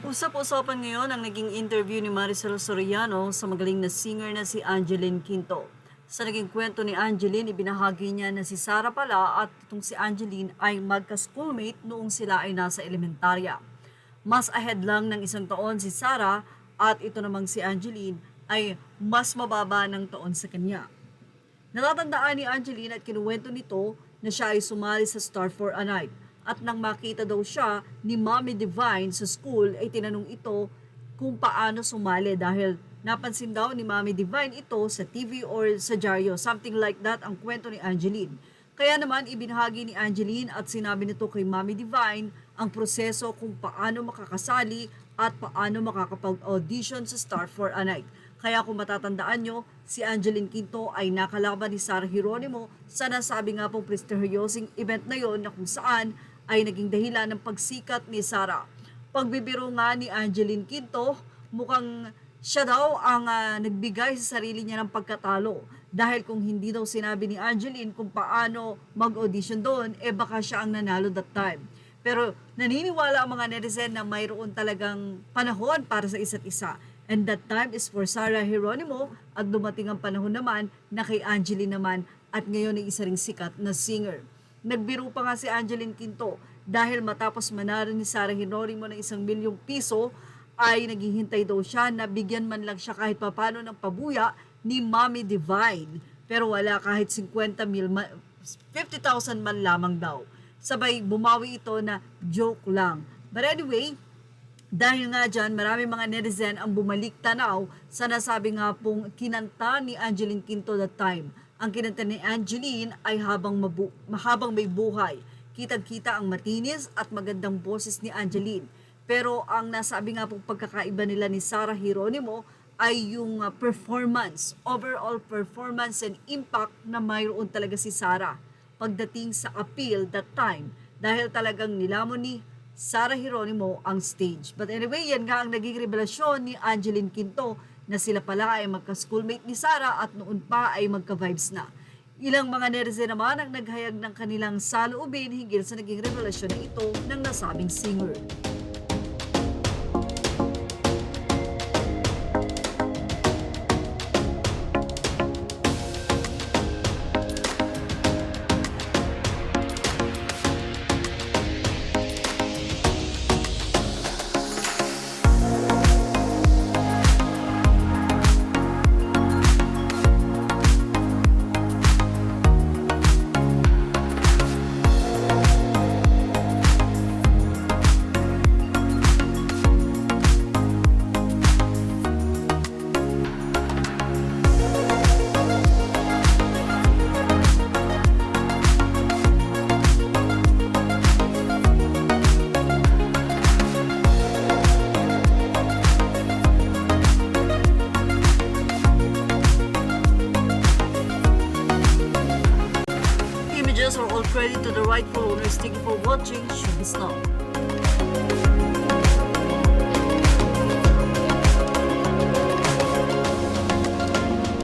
Usap-usapan ngayon ang naging interview ni Maricel Soriano sa magaling na singer na si Angeline Quinto. Sa naging kwento ni Angeline, ibinahagi niya na si Sarah pala at itong si Angeline ay magka-schoolmate noong sila ay nasa elementarya. Mas ahead lang ng isang taon si Sarah at ito namang si Angeline ay mas mababa ng taon sa kanya. Natatandaan ni Angeline at kinuwento nito na siya ay sumali sa Star for a Night. At nang makita daw siya ni Mommy Divine sa school ay tinanong ito kung paano sumali dahil napansin daw ni Mommy Divine ito sa TV or sa dyaryo. Something like that ang kwento ni Angeline. Kaya naman ibinahagi ni Angeline at sinabi nito kay Mommy Divine ang proseso kung paano makakasali at paano makakapag-audition sa Star for a Night. Kaya kung matatandaan nyo, si Angeline Quinto ay nakalaban ni Sarah Geronimo sa nasabi nga pong prestigyosing event na yon na kung saan ay naging dahilan ng pagsikat ni Sarah. Pagbibiro nga ni Angeline Quinto, mukhang siya daw ang nagbigay sa sarili niya ng pagkatalo. Dahil kung hindi daw sinabi ni Angeline kung paano mag-audition doon, baka siya ang nanalo that time. Pero naniniwala ang mga netizen na mayroon talagang panahon para sa isa't isa. And that time is for Sarah Geronimo at dumating ang panahon naman na kay Angeline naman at ngayon ay isa ring sikat na singer. Nagbiro pa nga si Angeline Quinto dahil matapos manalo ni Sarah Geronimo ng 1 milyong piso ay naghihintay daw siya na bigyan man lang siya kahit papano ng pabuya ni Mommy Divine. Pero wala kahit 50,000 man lamang daw. Sabay bumawi ito na joke lang. But anyway, dahil nga dyan, marami mga netizen ang bumalik tanaw sa nasabi nga pong kinanta ni Angeline Quinto that time. Ang kinanta ni Angeline ay habang may buhay. Kitang-kita ang matinis at magandang boses ni Angeline. Pero ang nasabi nga pong pagkakaiba nila ni Sarah Geronimo ay yung performance, overall performance and impact na mayroon talaga si Sarah pagdating sa appeal that time. Dahil talagang nilamon ni Sarah Geronimo ang stage. But anyway, yan nga ang naging revelasyon ni Angeline Quinto na sila pala ay magka-schoolmate ni Sarah at noon pa ay magka-vibes na. Ilang mga netizen naman ang naghayag ng kanilang saloobin hinggil sa naging revelasyon na ito ng nasabing singer. Images are all credit to the rightful owners. Thank you for watching Showbiz Now.